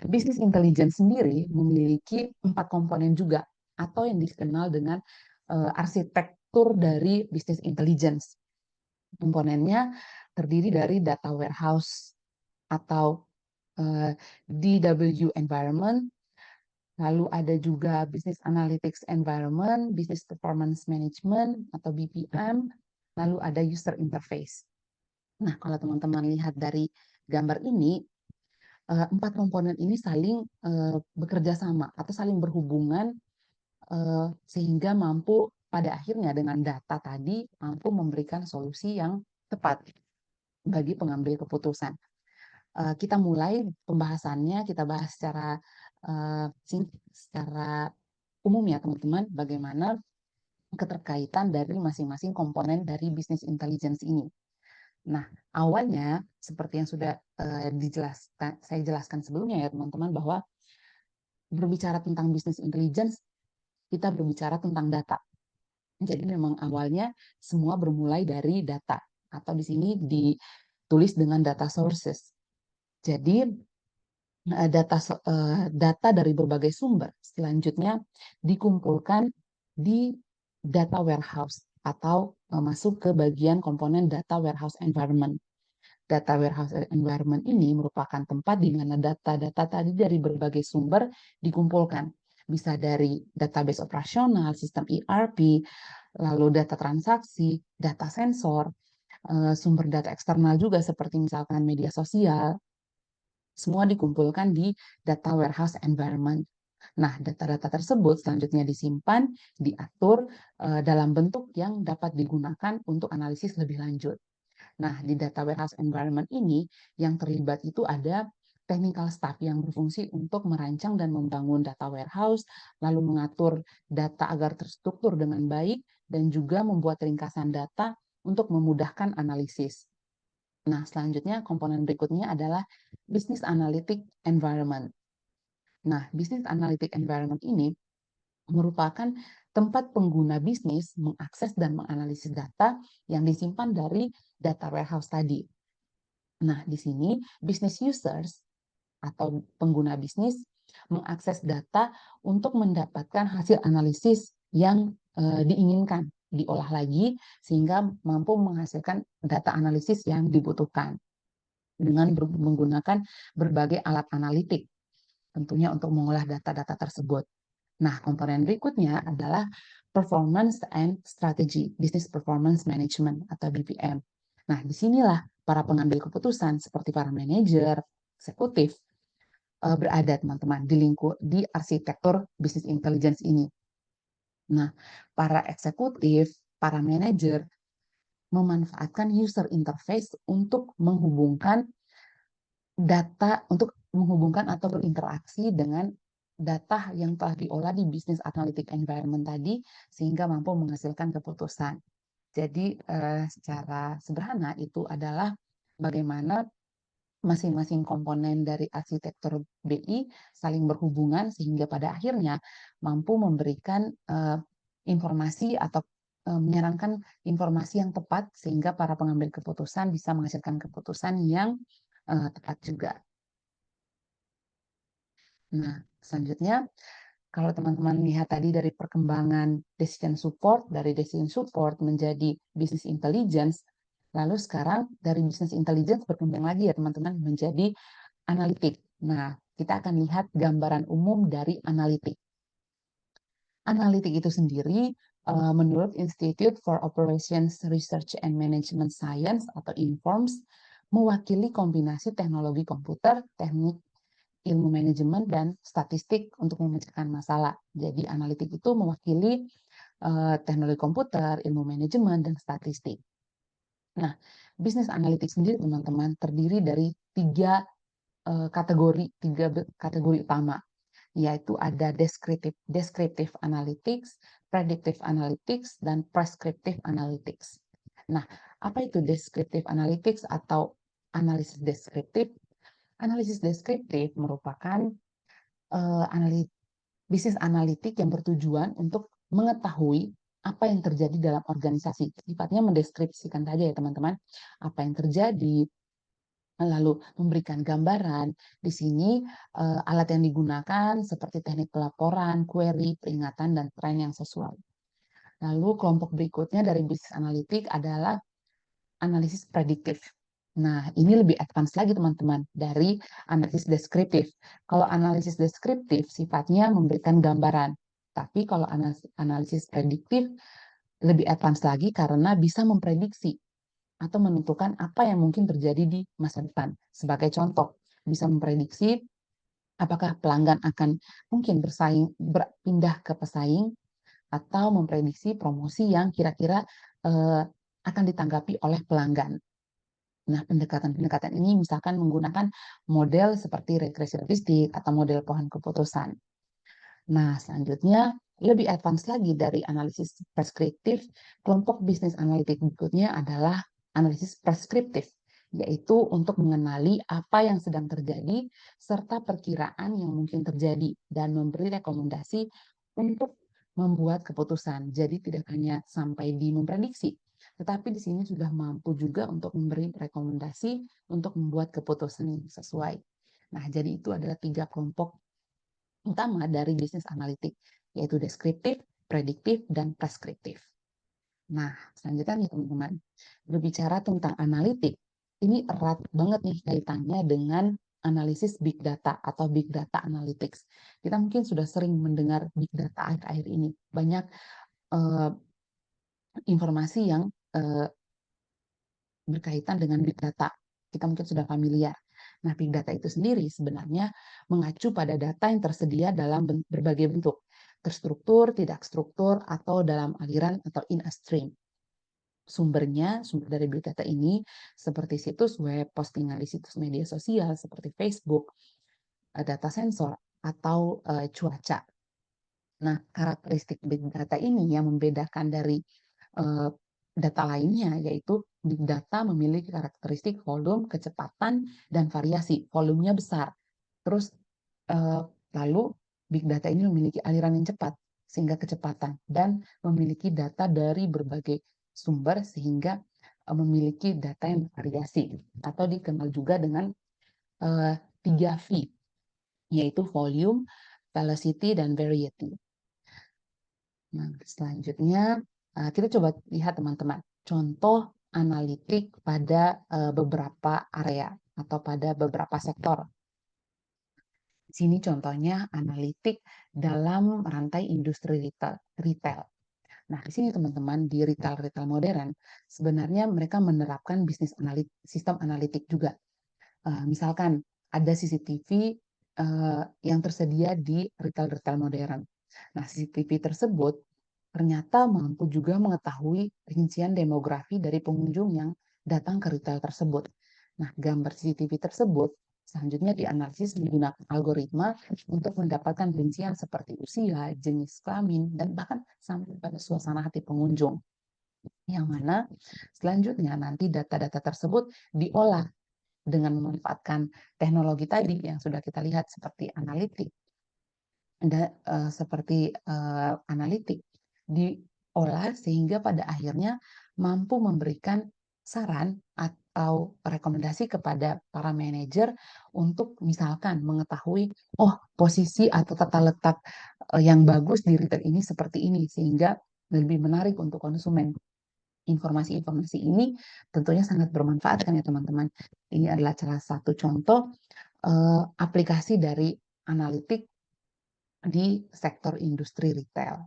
Business intelligence sendiri memiliki 4 komponen juga, atau yang dikenal dengan arsitektur dari business intelligence. Komponennya terdiri dari data warehouse atau DW environment, lalu ada juga business analytics environment, business performance management atau BPM, lalu ada user interface. Nah, kalau teman-teman lihat dari gambar ini, 4 komponen ini saling bekerja sama atau saling berhubungan sehingga mampu pada akhirnya dengan data tadi mampu memberikan solusi yang tepat bagi pengambil keputusan. Kita mulai pembahasannya, kita bahas secara umum ya teman-teman, bagaimana keterkaitan dari masing-masing komponen dari business intelligence ini. Nah, awalnya seperti yang sudah saya jelaskan sebelumnya ya teman-teman, bahwa berbicara tentang business intelligence, kita berbicara tentang data. Jadi memang awalnya semua bermulai dari data, atau di sini ditulis dengan data sources. Jadi data dari berbagai sumber selanjutnya dikumpulkan di data warehouse atau masuk ke bagian komponen data warehouse environment. Data warehouse environment ini merupakan tempat di mana data-data tadi dari berbagai sumber dikumpulkan. Bisa dari database operasional, sistem ERP, lalu data transaksi, data sensor, sumber data eksternal juga seperti misalkan media sosial, semua dikumpulkan di data warehouse environment. Nah, data-data tersebut selanjutnya disimpan, diatur dalam bentuk yang dapat digunakan untuk analisis lebih lanjut. Nah, di data warehouse environment ini yang terlibat itu ada technical staff yang berfungsi untuk merancang dan membangun data warehouse, lalu mengatur data agar terstruktur dengan baik, dan juga membuat ringkasan data untuk memudahkan analisis. Nah, selanjutnya komponen berikutnya adalah business analytic environment. Nah, business analytic environment ini merupakan tempat pengguna bisnis mengakses dan menganalisis data yang disimpan dari data warehouse tadi. Nah, di sini business users atau pengguna bisnis mengakses data untuk mendapatkan hasil analisis yang diinginkan, diolah lagi sehingga mampu menghasilkan data analisis yang dibutuhkan dengan menggunakan berbagai alat analitik, tentunya untuk mengolah data-data tersebut. Nah, komponen berikutnya adalah performance and strategy, business performance management atau BPM. Nah, disinilah para pengambil keputusan seperti para manajer, eksekutif berada teman-teman di arsitektur business intelligence ini. Nah, para eksekutif, para manajer memanfaatkan user interface untuk menghubungkan atau berinteraksi dengan data yang telah diolah di business analytic environment tadi sehingga mampu menghasilkan keputusan. Jadi secara sederhana itu adalah bagaimana masing-masing komponen dari arsitektur BI saling berhubungan sehingga pada akhirnya mampu memberikan informasi atau menyarankan informasi yang tepat sehingga para pengambil keputusan bisa menghasilkan keputusan yang tepat juga. Nah, selanjutnya kalau teman-teman lihat tadi dari perkembangan decision support menjadi business intelligence, lalu sekarang dari business intelligence berkembang lagi ya teman-teman menjadi analitik. Nah, kita akan lihat gambaran umum dari analitik. Analitik itu sendiri menurut Institute for Operations Research and Management Science atau INFORMS mewakili kombinasi teknologi komputer, teknik ilmu manajemen, dan statistik untuk memecahkan masalah. Jadi analitik itu mewakili teknologi komputer, ilmu manajemen, dan statistik. Nah, bisnis analitik sendiri teman-teman terdiri dari tiga kategori utama, yaitu ada descriptive analytics, predictive analytics, dan prescriptive analytics. Nah, apa itu descriptive analytics atau analisis deskriptif? Analisis deskriptif merupakan bisnis analitik yang bertujuan untuk mengetahui apa yang terjadi dalam organisasi. Sifatnya mendeskripsikan saja ya teman-teman, apa yang terjadi, lalu memberikan gambaran. Di sini alat yang digunakan seperti teknik pelaporan, query, peringatan, dan tren yang sesuai. Lalu kelompok berikutnya dari bisnis analitik adalah analisis prediktif. Nah, ini lebih advance lagi teman-teman dari analisis deskriptif. Kalau analisis deskriptif sifatnya memberikan gambaran, tapi kalau analisis prediktif lebih advance lagi karena bisa memprediksi atau menentukan apa yang mungkin terjadi di masa depan. Sebagai contoh, bisa memprediksi apakah pelanggan akan mungkin berpindah ke pesaing atau memprediksi promosi yang kira-kira akan ditanggapi oleh pelanggan. Nah, pendekatan-pendekatan ini misalkan menggunakan model seperti regresi logistik atau model pohon keputusan. Nah, selanjutnya lebih advance lagi dari analisis preskriptif, kelompok bisnis analitik berikutnya adalah analisis preskriptif, yaitu untuk mengenali apa yang sedang terjadi serta perkiraan yang mungkin terjadi dan memberi rekomendasi untuk membuat keputusan. Jadi tidak hanya sampai di memprediksi, tetapi di sini sudah mampu juga untuk memberi rekomendasi untuk membuat keputusan yang sesuai. Nah, jadi itu adalah 3 kelompok utama dari bisnis analitik, yaitu deskriptif, prediktif, dan preskriptif. Nah, selanjutnya nih teman-teman, berbicara tentang analitik, ini erat banget nih kaitannya dengan analisis big data atau big data analytics. Kita mungkin sudah sering mendengar big data akhir-akhir ini. Banyak informasi yang berkaitan dengan big data. Kita mungkin sudah familiar. Nah, big data itu sendiri sebenarnya mengacu pada data yang tersedia dalam berbagai bentuk, terstruktur, tidak struktur, atau dalam aliran atau in a stream. Sumber dari big data ini seperti situs web, postingan di situs media sosial seperti Facebook, data sensor, atau cuaca. Nah, karakteristik big data ini yang membedakan dari data lainnya, yaitu big data memiliki karakteristik volume, kecepatan, dan variasi. Volumenya besar. Terus lalu big data ini memiliki aliran yang cepat, sehingga kecepatan, dan memiliki data dari berbagai sumber, sehingga memiliki data yang bervariasi, atau dikenal juga dengan 3V, yaitu volume, velocity, dan variety. Nah, selanjutnya kita coba lihat teman-teman, contoh analitik pada beberapa area atau pada beberapa sektor. Di sini contohnya analitik dalam rantai industri retail. Nah, di sini teman-teman di retail modern sebenarnya mereka menerapkan sistem analitik juga. Misalkan ada CCTV yang tersedia di retail modern. Nah, CCTV tersebut ternyata mampu juga mengetahui rincian demografi dari pengunjung yang datang ke retail tersebut. Nah, gambar CCTV tersebut selanjutnya dianalisis menggunakan algoritma untuk mendapatkan rincian seperti usia, jenis kelamin, dan bahkan sampai pada suasana hati pengunjung. Yang mana selanjutnya nanti data-data tersebut diolah dengan memanfaatkan teknologi tadi yang sudah kita lihat seperti analitik, diolah sehingga pada akhirnya mampu memberikan saran atau rekomendasi kepada para manajer untuk misalkan mengetahui, oh posisi atau tata letak yang bagus di retail ini seperti ini, sehingga lebih menarik untuk konsumen. Informasi-informasi ini tentunya sangat bermanfaat kan ya teman-teman. Ini adalah salah satu contoh aplikasi dari analitik di sektor industri retail.